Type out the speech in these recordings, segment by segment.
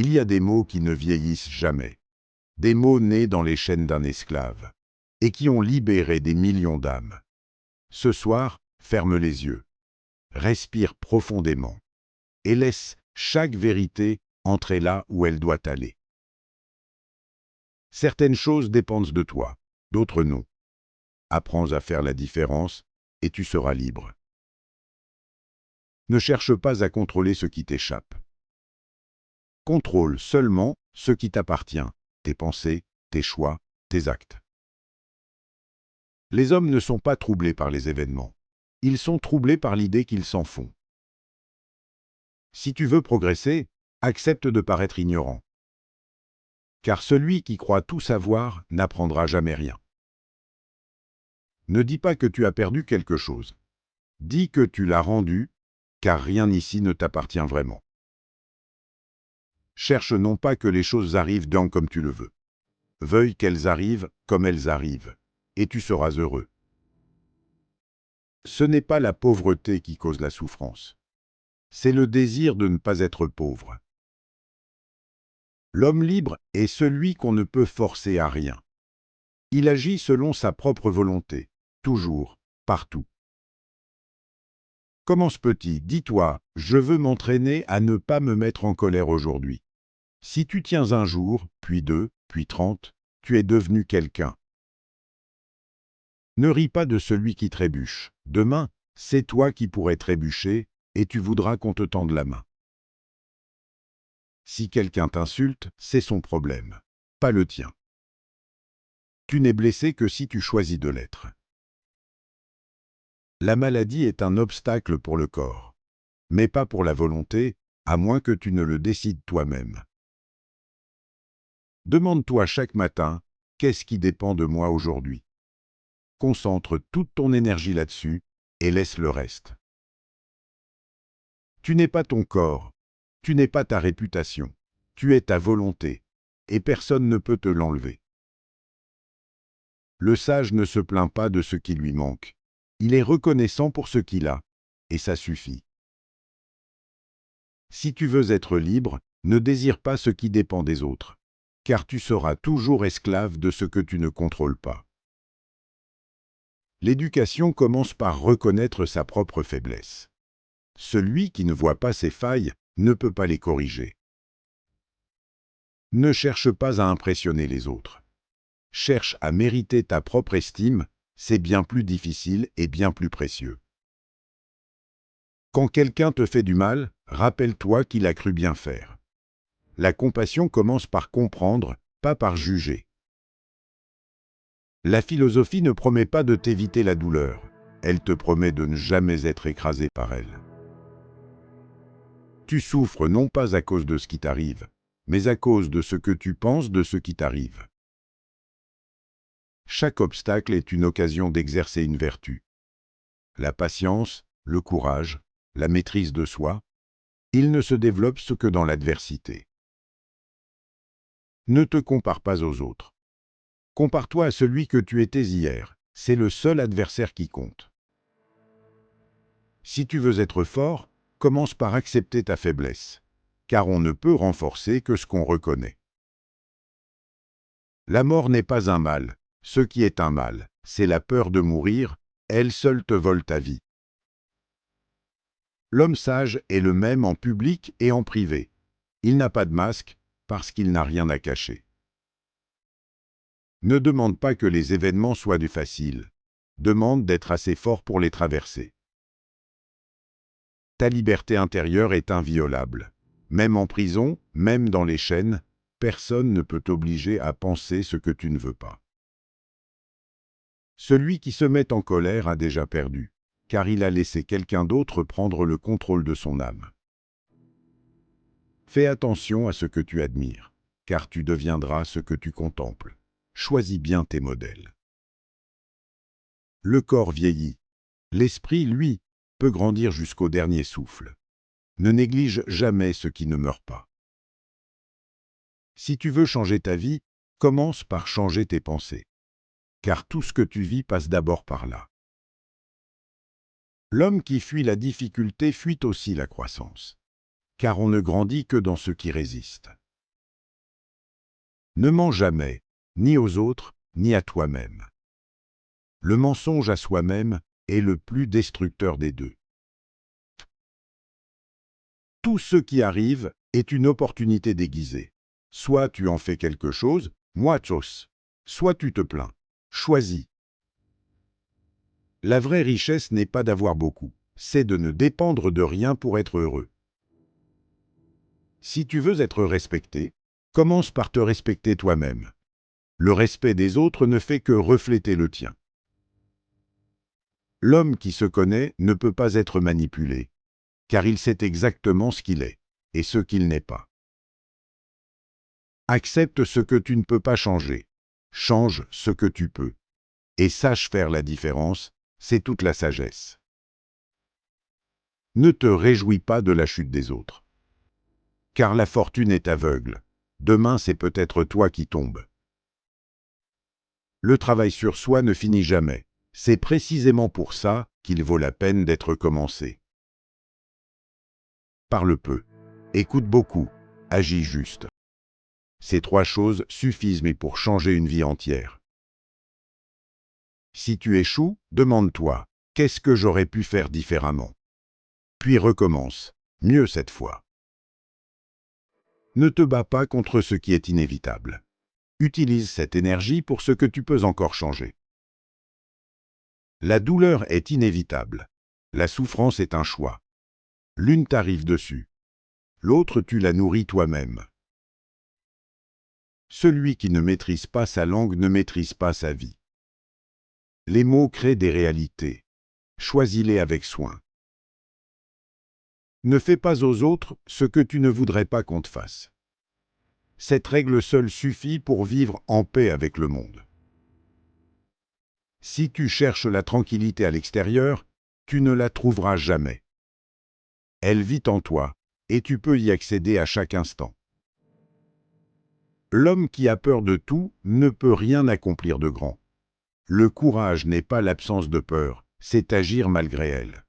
Il y a des mots qui ne vieillissent jamais, des mots nés dans les chaînes d'un esclave, et qui ont libéré des millions d'âmes. Ce soir, ferme les yeux, respire profondément, et laisse chaque vérité entrer là où elle doit aller. Certaines choses dépendent de toi, d'autres non. Apprends à faire la différence, et tu seras libre. Ne cherche pas à contrôler ce qui t'échappe. Contrôle seulement ce qui t'appartient, tes pensées, tes choix, tes actes. Les hommes ne sont pas troublés par les événements. Ils sont troublés par l'idée qu'ils s'en font. Si tu veux progresser, accepte de paraître ignorant. Car celui qui croit tout savoir n'apprendra jamais rien. Ne dis pas que tu as perdu quelque chose. Dis que tu l'as rendu, car rien ici ne t'appartient vraiment. Cherche non pas que les choses arrivent dans comme tu le veux. Veuille qu'elles arrivent comme elles arrivent, et tu seras heureux. Ce n'est pas la pauvreté qui cause la souffrance. C'est le désir de ne pas être pauvre. L'homme libre est celui qu'on ne peut forcer à rien. Il agit selon sa propre volonté, toujours, partout. Commence petit, dis-toi, je veux m'entraîner à ne pas me mettre en colère aujourd'hui. Si tu tiens un jour, puis 2, puis 30, tu es devenu quelqu'un. Ne ris pas de celui qui trébuche. Demain, c'est toi qui pourrais trébucher, et tu voudras qu'on te tende la main. Si quelqu'un t'insulte, c'est son problème, pas le tien. Tu n'es blessé que si tu choisis de l'être. La maladie est un obstacle pour le corps, mais pas pour la volonté, à moins que tu ne le décides toi-même. Demande-toi chaque matin, qu'est-ce qui dépend de moi aujourd'hui? Concentre toute ton énergie là-dessus et laisse le reste. Tu n'es pas ton corps, tu n'es pas ta réputation, tu es ta volonté, et personne ne peut te l'enlever. Le sage ne se plaint pas de ce qui lui manque, il est reconnaissant pour ce qu'il a, et ça suffit. Si tu veux être libre, ne désire pas ce qui dépend des autres, car tu seras toujours esclave de ce que tu ne contrôles pas. L'éducation commence par reconnaître sa propre faiblesse. Celui qui ne voit pas ses failles ne peut pas les corriger. Ne cherche pas à impressionner les autres. Cherche à mériter ta propre estime, c'est bien plus difficile et bien plus précieux. Quand quelqu'un te fait du mal, rappelle-toi qu'il a cru bien faire. La compassion commence par comprendre, pas par juger. La philosophie ne promet pas de t'éviter la douleur, elle te promet de ne jamais être écrasé par elle. Tu souffres non pas à cause de ce qui t'arrive, mais à cause de ce que tu penses de ce qui t'arrive. Chaque obstacle est une occasion d'exercer une vertu. La patience, le courage, la maîtrise de soi, ils ne se développent que dans l'adversité. Ne te compare pas aux autres. Compare-toi à celui que tu étais hier, c'est le seul adversaire qui compte. Si tu veux être fort, commence par accepter ta faiblesse, car on ne peut renforcer que ce qu'on reconnaît. La mort n'est pas un mal, ce qui est un mal, c'est la peur de mourir, elle seule te vole ta vie. L'homme sage est le même en public et en privé. Il n'a pas de masque, parce qu'il n'a rien à cacher. Ne demande pas que les événements soient du facile. Demande d'être assez fort pour les traverser. Ta liberté intérieure est inviolable. Même en prison, même dans les chaînes, personne ne peut t'obliger à penser ce que tu ne veux pas. Celui qui se met en colère a déjà perdu, car il a laissé quelqu'un d'autre prendre le contrôle de son âme. Fais attention à ce que tu admires, car tu deviendras ce que tu contemples. Choisis bien tes modèles. Le corps vieillit. L'esprit, lui, peut grandir jusqu'au dernier souffle. Ne néglige jamais ce qui ne meurt pas. Si tu veux changer ta vie, commence par changer tes pensées. Car tout ce que tu vis passe d'abord par là. L'homme qui fuit la difficulté fuit aussi la croissance. Car on ne grandit que dans ce qui résiste. Ne mens jamais, ni aux autres, ni à toi-même. Le mensonge à soi-même est le plus destructeur des deux. Tout ce qui arrive est une opportunité déguisée. Soit tu en fais quelque chose, muchos, soit tu te plains. Choisis. La vraie richesse n'est pas d'avoir beaucoup, c'est de ne dépendre de rien pour être heureux. Si tu veux être respecté, commence par te respecter toi-même. Le respect des autres ne fait que refléter le tien. L'homme qui se connaît ne peut pas être manipulé, car il sait exactement ce qu'il est et ce qu'il n'est pas. Accepte ce que tu ne peux pas changer. Change ce que tu peux. Et sache faire la différence, c'est toute la sagesse. Ne te réjouis pas de la chute des autres. Car la fortune est aveugle. Demain, c'est peut-être toi qui tombes. Le travail sur soi ne finit jamais. C'est précisément pour ça qu'il vaut la peine d'être commencé. Parle peu. Écoute beaucoup. Agis juste. Ces 3 choses suffisent mais pour changer une vie entière. Si tu échoues, demande-toi, qu'est-ce que j'aurais pu faire différemment? Puis recommence, mieux cette fois. Ne te bats pas contre ce qui est inévitable. Utilise cette énergie pour ce que tu peux encore changer. La douleur est inévitable. La souffrance est un choix. L'une t'arrive dessus. L'autre tu la nourris toi-même. Celui qui ne maîtrise pas sa langue ne maîtrise pas sa vie. Les mots créent des réalités. Choisis-les avec soin. Ne fais pas aux autres ce que tu ne voudrais pas qu'on te fasse. Cette règle seule suffit pour vivre en paix avec le monde. Si tu cherches la tranquillité à l'extérieur, tu ne la trouveras jamais. Elle vit en toi, et tu peux y accéder à chaque instant. L'homme qui a peur de tout ne peut rien accomplir de grand. Le courage n'est pas l'absence de peur, c'est agir malgré elle.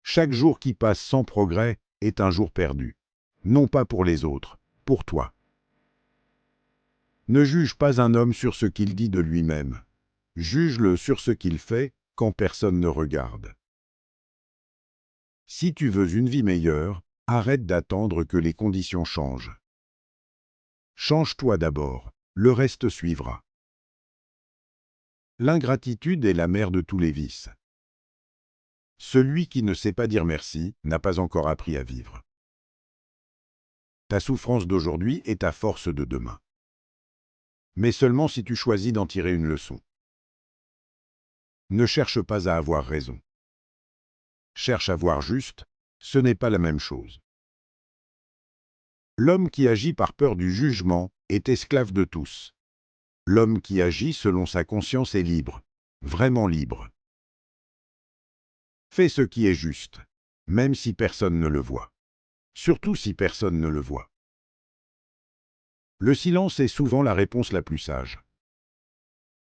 Chaque jour qui passe sans progrès est un jour perdu. Non pas pour les autres, pour toi. Ne juge pas un homme sur ce qu'il dit de lui-même. Juge-le sur ce qu'il fait quand personne ne regarde. Si tu veux une vie meilleure, arrête d'attendre que les conditions changent. Change-toi d'abord, le reste suivra. L'ingratitude est la mère de tous les vices. Celui qui ne sait pas dire merci n'a pas encore appris à vivre. Ta souffrance d'aujourd'hui est ta force de demain. Mais seulement si tu choisis d'en tirer une leçon. Ne cherche pas à avoir raison. Cherche à voir juste, ce n'est pas la même chose. L'homme qui agit par peur du jugement est esclave de tous. L'homme qui agit selon sa conscience est libre, vraiment libre. Fais ce qui est juste, même si personne ne le voit. Surtout si personne ne le voit. Le silence est souvent la réponse la plus sage.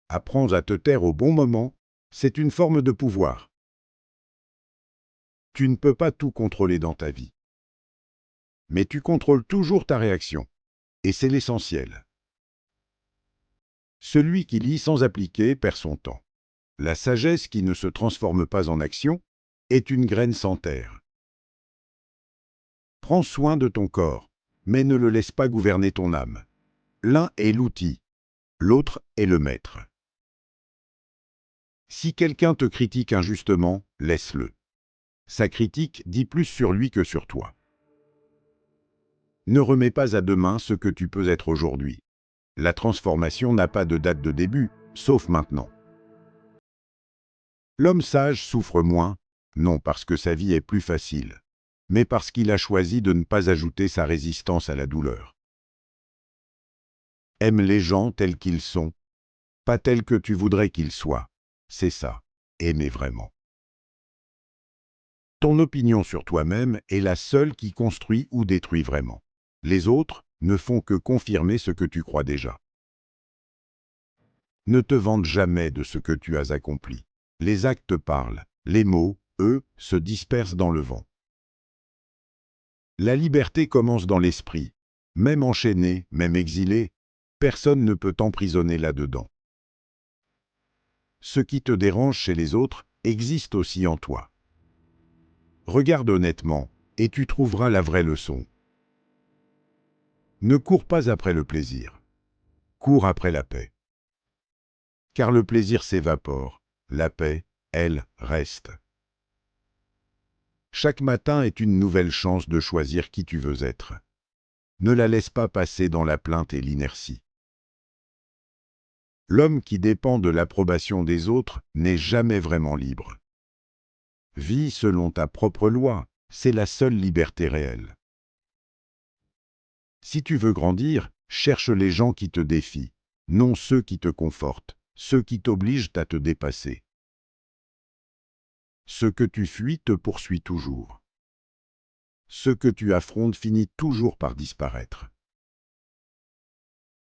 Apprends à te taire au bon moment, c'est une forme de pouvoir. Tu ne peux pas tout contrôler dans ta vie. Mais tu contrôles toujours ta réaction. Et c'est l'essentiel. Celui qui lit sans appliquer perd son temps. La sagesse qui ne se transforme pas en action est une graine sans terre. Prends soin de ton corps, mais ne le laisse pas gouverner ton âme. L'un est l'outil, l'autre est le maître. Si quelqu'un te critique injustement, laisse-le. Sa critique dit plus sur lui que sur toi. Ne remets pas à demain ce que tu peux être aujourd'hui. La transformation n'a pas de date de début, sauf maintenant. L'homme sage souffre moins, non parce que sa vie est plus facile, mais parce qu'il a choisi de ne pas ajouter sa résistance à la douleur. Aime les gens tels qu'ils sont, pas tels que tu voudrais qu'ils soient. C'est ça, aimer vraiment. Ton opinion sur toi-même est la seule qui construit ou détruit vraiment. Les autres ne font que confirmer ce que tu crois déjà. Ne te vante jamais de ce que tu as accompli. Les actes parlent, les mots, eux, se dispersent dans le vent. La liberté commence dans l'esprit, Même enchaîné, même exilé, personne ne peut t'emprisonner là-dedans. Ce qui te dérange chez les autres existe aussi en toi. Regarde honnêtement, et tu trouveras la vraie leçon. Ne cours pas après le plaisir. Cours après la paix. Car le plaisir s'évapore, la paix, elle, reste. Chaque matin est une nouvelle chance de choisir qui tu veux être. Ne la laisse pas passer dans la plainte et l'inertie. L'homme qui dépend de l'approbation des autres n'est jamais vraiment libre. Vis selon ta propre loi, c'est la seule liberté réelle. Si tu veux grandir, cherche les gens qui te défient, non ceux qui te confortent, ceux qui t'obligent à te dépasser. Ce que tu fuis te poursuit toujours. Ce que tu affrontes finit toujours par disparaître.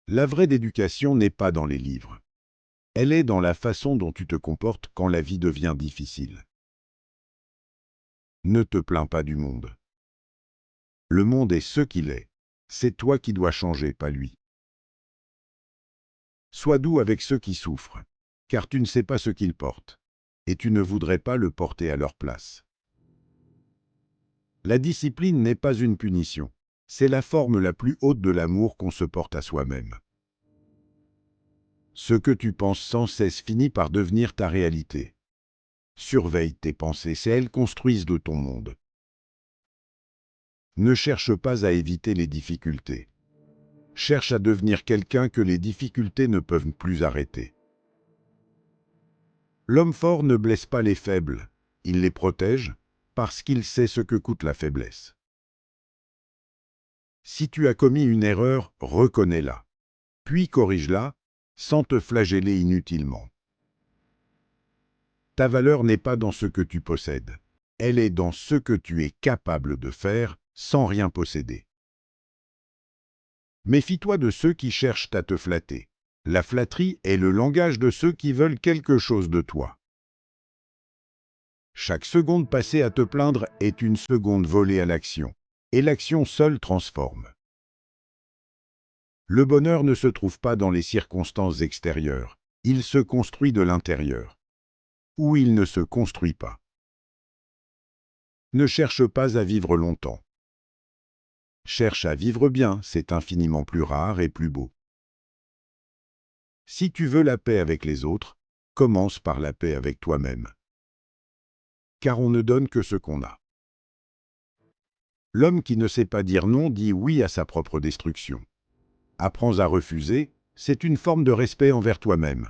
La vraie éducation n'est pas dans les livres. Elle est dans la façon dont tu te comportes quand la vie devient difficile. Ne te plains pas du monde. Le monde est ce qu'il est. C'est toi qui dois changer, pas lui. Sois doux avec ceux qui souffrent, car tu ne sais pas ce qu'ils portent, et tu ne voudrais pas le porter à leur place. La discipline n'est pas une punition, c'est la forme la plus haute de l'amour qu'on se porte à soi-même. Ce que tu penses sans cesse finit par devenir ta réalité. Surveille tes pensées, c'est elles construisent de ton monde. Ne cherche pas à éviter les difficultés. Cherche à devenir quelqu'un que les difficultés ne peuvent plus arrêter. L'homme fort ne blesse pas les faibles, il les protège parce qu'il sait ce que coûte la faiblesse. Si tu as commis une erreur, reconnais-la, puis corrige-la sans te flageller inutilement. Ta valeur n'est pas dans ce que tu possèdes, elle est dans ce que tu es capable de faire sans rien posséder. Méfie-toi de ceux qui cherchent à te flatter. La flatterie est le langage de ceux qui veulent quelque chose de toi. Chaque seconde passée à te plaindre est une seconde volée à l'action, et l'action seule transforme. Le bonheur ne se trouve pas dans les circonstances extérieures, il se construit de l'intérieur. Ou il ne se construit pas. Ne cherche pas à vivre longtemps. Cherche à vivre bien, c'est infiniment plus rare et plus beau. Si tu veux la paix avec les autres, commence par la paix avec toi-même. Car on ne donne que ce qu'on a. L'homme qui ne sait pas dire non dit oui à sa propre destruction. Apprends à refuser, c'est une forme de respect envers toi-même.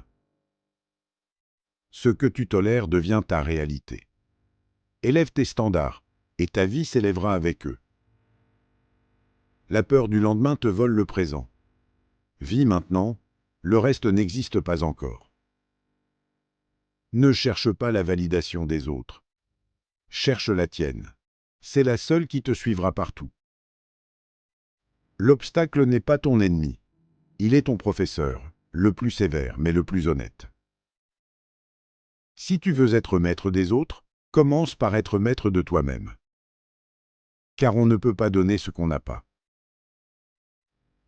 Ce que tu tolères devient ta réalité. Élève tes standards, et ta vie s'élèvera avec eux. La peur du lendemain te vole le présent. Vis maintenant, le reste n'existe pas encore. Ne cherche pas la validation des autres. Cherche la tienne. C'est la seule qui te suivra partout. L'obstacle n'est pas ton ennemi. Il est ton professeur, le plus sévère mais le plus honnête. Si tu veux être maître des autres, commence par être maître de toi-même. Car on ne peut pas donner ce qu'on n'a pas.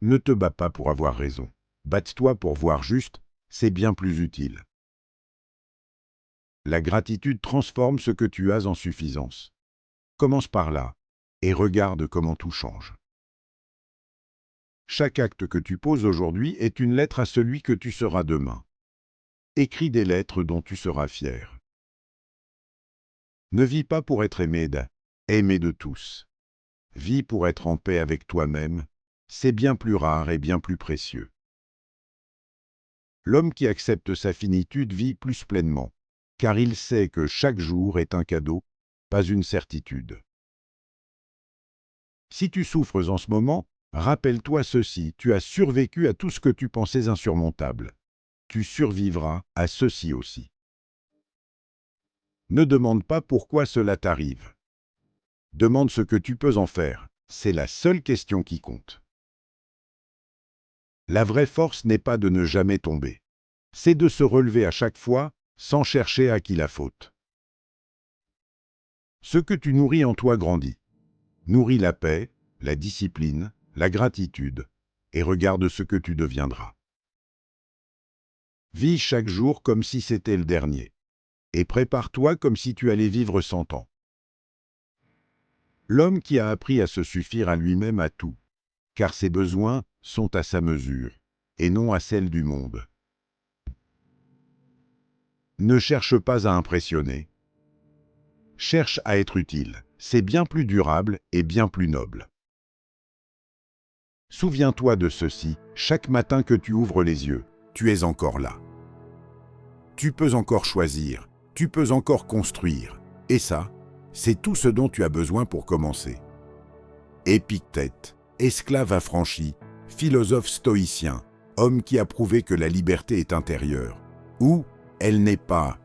Ne te bats pas pour avoir raison. Batte-toi pour voir juste, c'est bien plus utile. La gratitude transforme ce que tu as en suffisance. Commence par là, et regarde comment tout change. Chaque acte que tu poses aujourd'hui est une lettre à celui que tu seras demain. Écris des lettres dont tu seras fier. Ne vis pas pour être aimé de tous. Vis pour être en paix avec toi-même, c'est bien plus rare et bien plus précieux. L'homme qui accepte sa finitude vit plus pleinement, car il sait que chaque jour est un cadeau, pas une certitude. Si tu souffres en ce moment, rappelle-toi ceci, tu as survécu à tout ce que tu pensais insurmontable. Tu survivras à ceci aussi. Ne demande pas pourquoi cela t'arrive. Demande ce que tu peux en faire, c'est la seule question qui compte. La vraie force n'est pas de ne jamais tomber. C'est de se relever à chaque fois, sans chercher à qui la faute. Ce que tu nourris en toi grandit. Nourris la paix, la discipline, la gratitude, et regarde ce que tu deviendras. Vis chaque jour comme si c'était le dernier, et prépare-toi comme si tu allais vivre 100 ans. L'homme qui a appris à se suffire à lui-même a tout, car ses besoins sont à sa mesure, et non à celle du monde. Ne cherche pas à impressionner. Cherche à être utile, c'est bien plus durable et bien plus noble. Souviens-toi de ceci, chaque matin que tu ouvres les yeux, tu es encore là. Tu peux encore choisir, tu peux encore construire, et ça, c'est tout ce dont tu as besoin pour commencer. Épictète, esclave affranchi, philosophe stoïcien, homme qui a prouvé que la liberté est intérieure, ou elle n'est pas